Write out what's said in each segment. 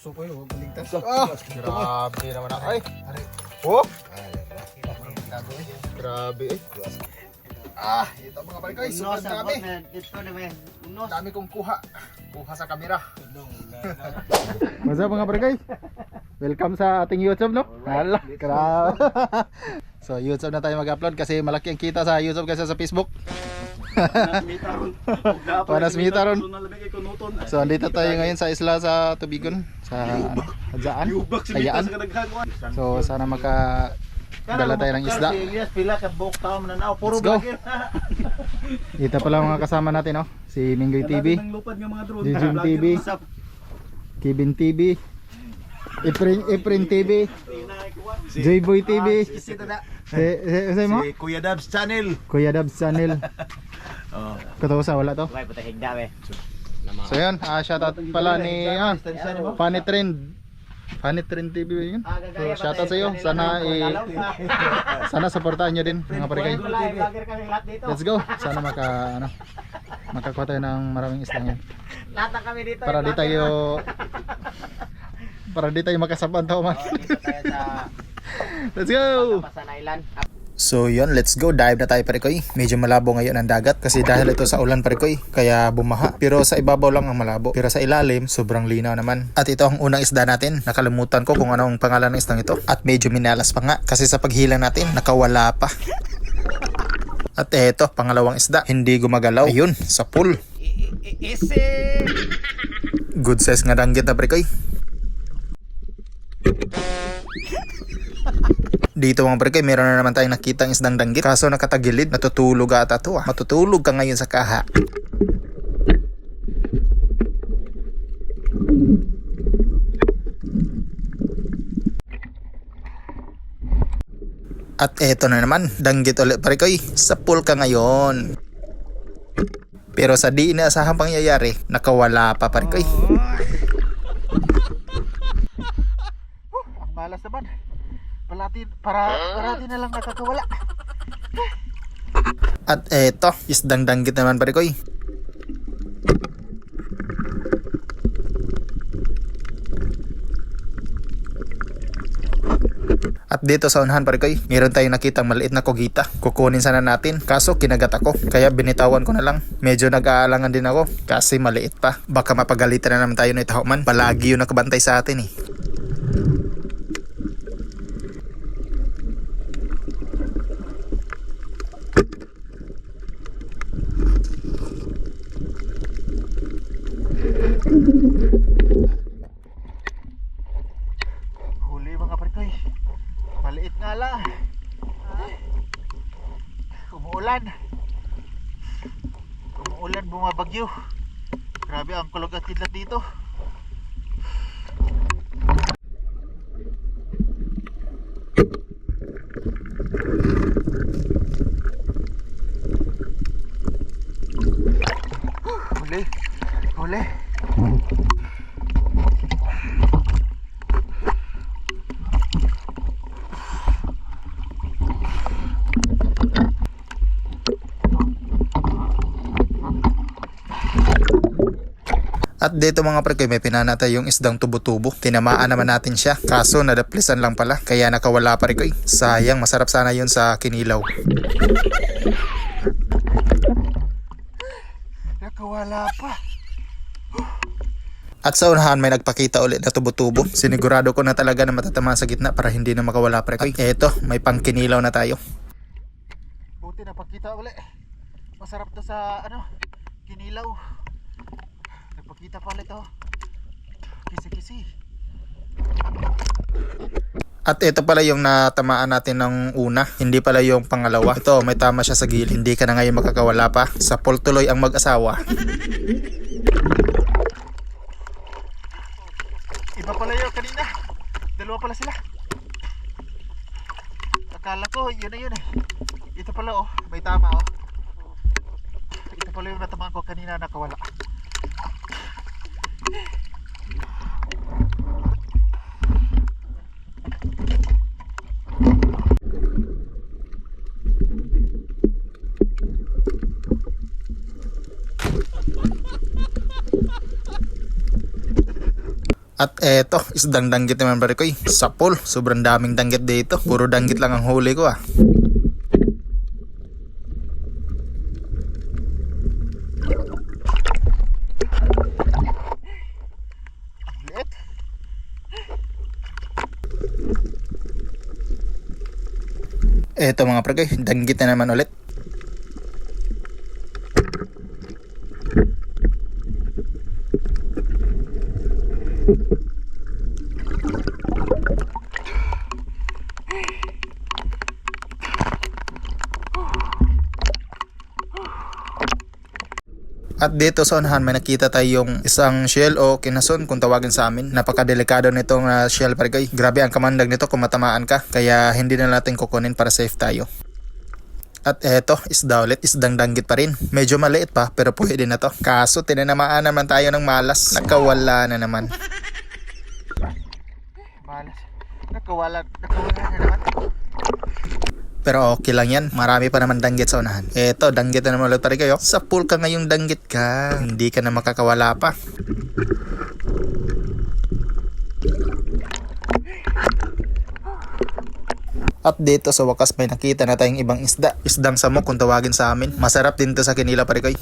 So po yun, paligtas. Grabe naman ako. Ay! Oh! Grabe eh. Ito mga pare guys, sobrang dami. Dami kong kuha. Kuha sa kamera. What's up mga pare guys? Welcome sa ating YouTube, no? Hala, grabe. So YouTube na tayo mag-upload kasi malaki ang kita sa YouTube kasi sa Facebook. Panas mita ron. So andito tayo ngayon sa isla sa Tubigon, sa Adyaan, Ayaan. So sana dala tayo ng isda. Let's go. Ito pala mga kasama natin, no? Si Minggoy TV, Jijim TV, Kevin TV, Efren TV, J-Boy TV, si Kuya Dabs Channel. Kuya Dabs Channel. Katusa wala to. So yan, shoutout pala ni Funny Trend. Funny Trend TV yun. So shoutout sa iyo. Sana supportahan niyo din mga pare. Let's go. Sana makakuha tayo ng maraming isda ngayon. Lahat kami dito. Para di tayo makasaban tao man. Let's go. So yun, let's go, dive na tayo parikoy. Medyo malabo ngayon ang dagat kasi dahil ito sa ulan parikoy, kaya bumaha. Pero sa ibabaw lang ang malabo, pero sa ilalim sobrang linaw naman. At ito ang unang isda natin. Nakalimutan ko kung anong pangalan ng isdang ito. At medyo minalas pa nga kasi sa paghilang natin nakawala pa. At eto, pangalawang isda, hindi gumagalaw. Ayun, sa pool. Good size nga danggit na parikoy. Dito mga pare, meron na naman tayong nakitang isdang danggit. Kaso nakatagilid, natutulog ata to. Matutulog ka ngayon sa kaha. At eto na naman, danggit ulit pare ko. Sa pool ka ngayon. Pero sa di inaasahang pangyayari, nakawala pa pare ko. Ang malas naman. Parati na lang nakakawala. At eto, isdang danggit naman pare ko. At dito sa unahan pare ko, meron tayong nakitang maliit na kogita. Kukunin sana natin, kaso kinagat ako. Kaya binitawan ko na lang. Medyo nag-aalangan din ako kasi maliit pa. Baka mapagalitan na naman tayo ng itahoman. Palagi yung nakabantay sa atin eh. Huli mga parikoy. Maliit nga lang. Umuulan. Bumabagyo. Grabe ang kulog at kidlat dito. Huli. At dito mga pre, may pinanata yung isdang tubo-tubo. Tinamaan naman natin siya. Kaso nadaplisan lang pala. Kaya nakawala pa rin. Sayang, masarap sana yun sa kinilaw. Nakawala pa. At sa unahan may nagpakita ulit na tubo-tubo. Sinigurado ko na talaga na matatama sa gitna para hindi na makawala pre. Eto, may pangkinilaw na tayo. Buti napakita ulit. Masarap to sa kinilaw. Nagpakita pala ito. Kisi-kisi. At ito pala yung natamaan natin ng una, hindi pala yung pangalawa. Ito, may tama siya sa gilid. Hindi ka na ngayon makakawala pa. Sa pool tuloy ang mag-asawa. Iba pala yun kanina. Dalawa pala sila. Akala ko yun na yun eh. Ito pala may tama Ito pala yung natamaan ko kanina, nakawala. At eto, isdang danggit naman pare ko. Sa pool, sobrang daming danggit dito. Puro danggit lang ang huli ko ah. Liit. Eto mga pre, danggit na naman ulit. At dito sa unahan may nakita tayong isang shell o kinason kung tawagin sa amin. Napakadelikado nitong shell pare koy. Grabe ang kamandag nito kung matamaan ka. Kaya hindi na natin kukunin para safe tayo. At eto, isda ulit, isdang danggit pa rin. Medyo maliit pa pero pwede na to. Kaso tinanamaan naman tayo ng malas. Nakawala na naman. Malas. Nakawala na naman. Pero okay lang yan. Marami pa naman danggit sa unahan. Eto, danggit na naman ulit pare kayo. Sa pool ka ngayong danggit ka. Hindi ka na makakawala pa. At dito sa wakas may nakita na tayong ibang isda. Isdang samok kung tawagin sa amin. Masarap din to sa kinila pare koy.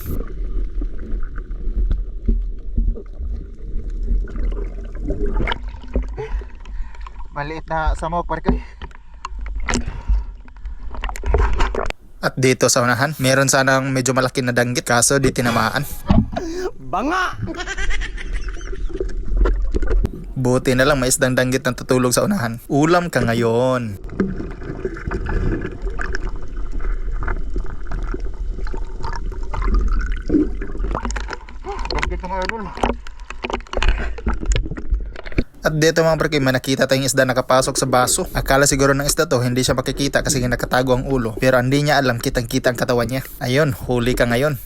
Maliit na samok pare koy. At dito sa unahan, meron sanang medyo malaki na danggit kaso di tinamaan. Banga! Buti na lang may isdang danggit na tutulog sa unahan. Ulam ka ngayon. Danggit mga idol. At dito mga pre, may nakita tayong isda nakapasok sa baso. Akala siguro ng isda to, hindi siya makikita kasi nakatago ang ulo. Pero hindi niya alam, kitang-kita ang katawan niya. Ayun, huli ka ngayon.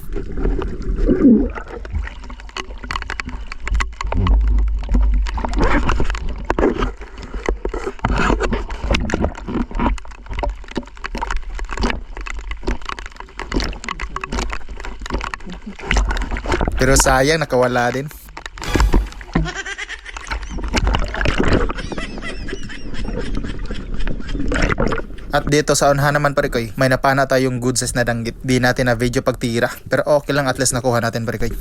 Pero sayang, nakawala din. At dito sa unahan naman pare koy, may napana tayong good size na danggit. Di natin na video pagtira. Pero okay lang, at least nakuha natin pare koy.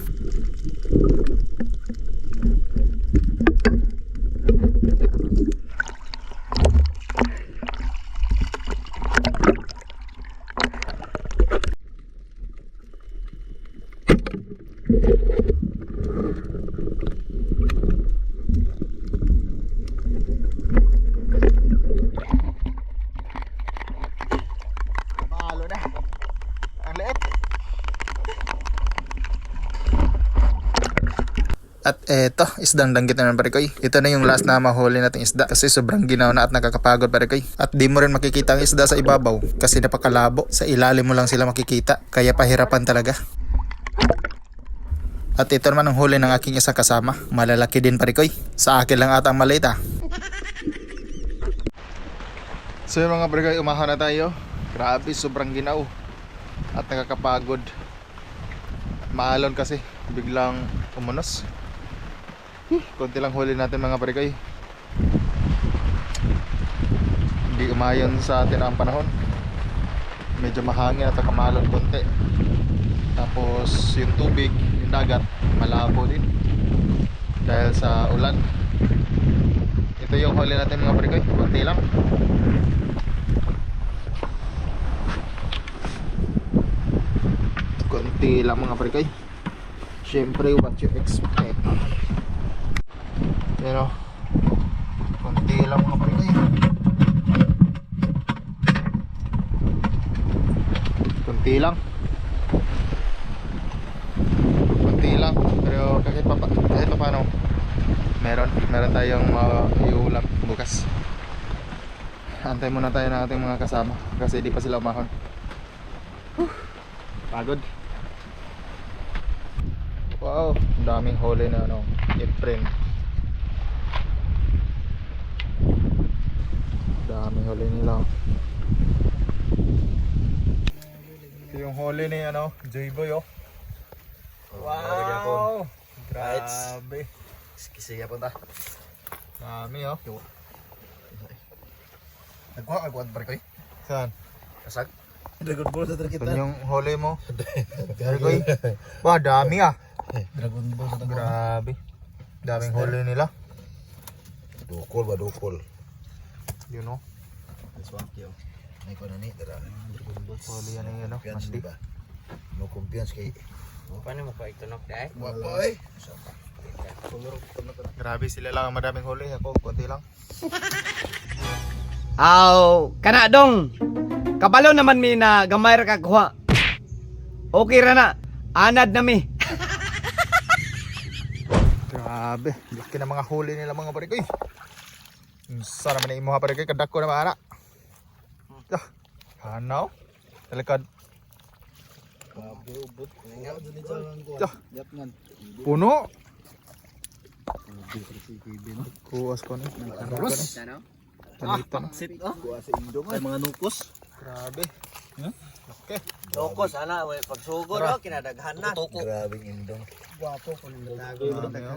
Mahalo na. Ang liit. At eto, isdang danggit na naman pare koy. Ito na yung last na mahuli nating isda kasi sobrang ginaw na at nakakapagod pare koy. At di mo rin makikita ang isda sa ibabaw kasi napakalabo. Sa ilalim mo lang sila makikita kaya pahirapan talaga. At ito naman ang huli ng aking isa kasama. Malalaki din pare koy. Sa akin lang ata ang maliit ah. So yun mga pare koy, umahon na tayo. Grabe, sobrang ginaw at nakakapagod. Maalon kasi biglang umunos. Konti lang huli natin mga pare koy. Hindi umayon sa atin ang panahon. Medyo mahangin at kamalon konti. Tapos yung tubig, yung dagat, malabo din dahil sa ulan. Ito yung huli natin mga pare koy. Konti lang. Konti lang mga pare koy. Siyempre what you expect. Pero konti lang mga pare koy. Konti lang. Konti lang. Pero kahit pa paano meron tayong iulam bukas. Antay muna tayo ng ating mga kasama kasi di pa sila umahon. Pagod. Wow, daming huli na April. Daming huli nila. Ito yung huli ni J-Boy oh. Wow! Grabe. Kisiya po ta. Dami oh. Nagkuha pare koy. Saan? Kasag. Dragon Ball sa kita. Saan yung huli mo? Barkoy. Wah, dami ah. Dragon Ball sa Grabe. Daming huli nila. Dukol ba dukol. You know. Swaki oh. Nay ko na ni dara. Huli yan yung ano. Confiance Masti. ba? No confiance kay. Paano mo pa itunok dahil? Wapoy. Grabe sila lang ang madaming huli. Ako, konti lang. Aw, kana dong. Kabalo naman mi na gamay ra kagkuha. Okay ra na. Anad na mi. Grabe. Laki ng mga huli nila mga barikoy. Sana man na imo ha barikoy. Kadako na maana. Hanaw. Talikad. Puno. Kuwas ko na. Ano? Talita na. Sit oh. Kuha sa indong ay mga nukos. Grabe. Okay. Toko sana we pagsugod oh kinadaghan na. Grabing indong. Dami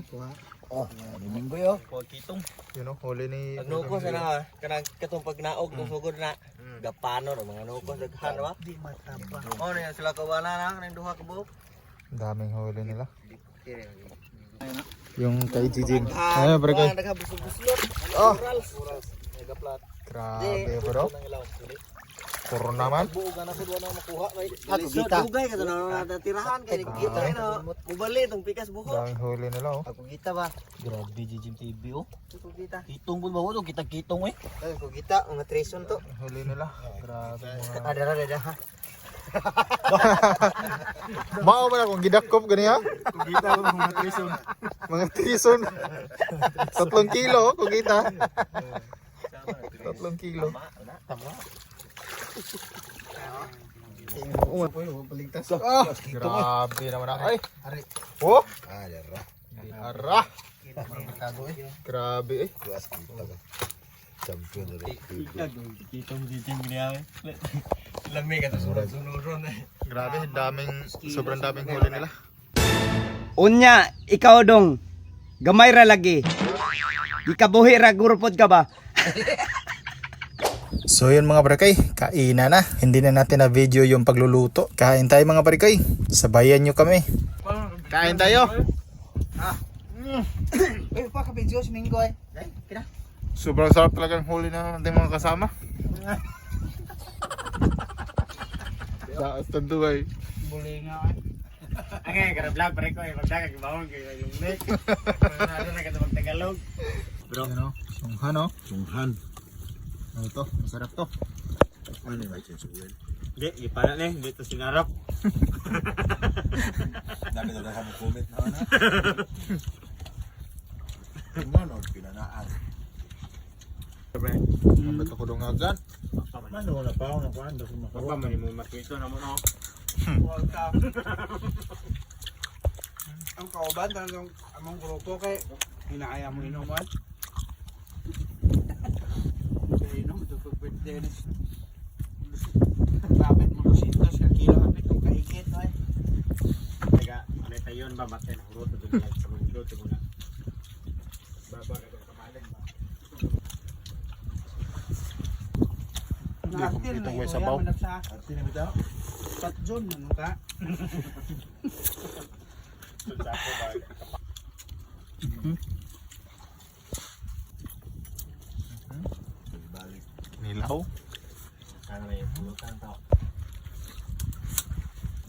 oh. Minggoy oh. Kitong. You know, huli ni... Pag nukos na kanang katong pag naog ng sugod na gapano ra mga nukos daghan ba? Di matapa. Oh niya sila kawana na kanang duha ka buok. Daming huli nila. Yung kay Jijig. Ayun, pre kay. Nagabusog-buslot. Oh. Nagaplat. Grabe bro. Puro naman. Buog na ko na makuha kay. Ako kita. Dugay ka na natirahan kay kita na mubali tong pikas buho. Daming huli nila oh. Ako kita ba? Grabe Jijim TV oh. Ako kita. Kitong pun ba ho kita kitong eh. Ay ko kita mga treson to. Huli nila. Grabe mga... Ada ha. Mao ba na kung gidakop gani ha? Kita ko mga trison. Mga trison. 3 kilo kung kita. 3 kilo. Paligtas. Ah, grabe naman ako. Ay. Ari. Oh, Dara. ara. Merkado eh. Grabe eh. Kuas kita ka. Champion rin. Kitong diting niya. Lamig ka sunod-sunod na. Grabe, sobrang daming huli nila. Unya, ikaw dong. Gamay ra lagi. Ikabuhi ra gurupod ka ba? So yun mga barikay, kainan na. Hindi na natin na video yung pagluluto. Kain tayo mga barikay. Sabayan nyo kami. Kain tayo. Eh pa ka video si Minggo eh. Kina. Sobrang sarap talaga ng huli na ating mga kasama. Daas tanduay. Buli nga eh. Okay, kada vlog pare ko eh magdaga gibawon kay yung neck. Ano na kada magtagalog. Bro, ano? Sunghan oh. Sunghan. Ano to? Masarap to. Ano ba yung sunghan? Di, ipala na eh, dito sinarap. Dami na lang comment na ana. Ano pinanaan? Ba't ako dong agad? Ano na pa ako na kuan daw Pagpa man mo matwito na mo no. Ang kauban talagang among grupo kay hinakaya mo inuman. Kaya inom ito pag tennis. Kapit mo 200 ka kilo kapit kung kaigit no eh. Taga, ano tayo yun ba matay na hurot ito lang sa mundo ito muna. Baba ka itong kamalig ba? Nakatil na may ito sabaw. yan sa Ati na bitaw. Patjon ano ka. Sako ba? Balik. Nilaw. Ano na yung pulutan tao.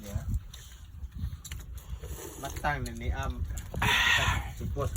Yeah. Matang ni Supot.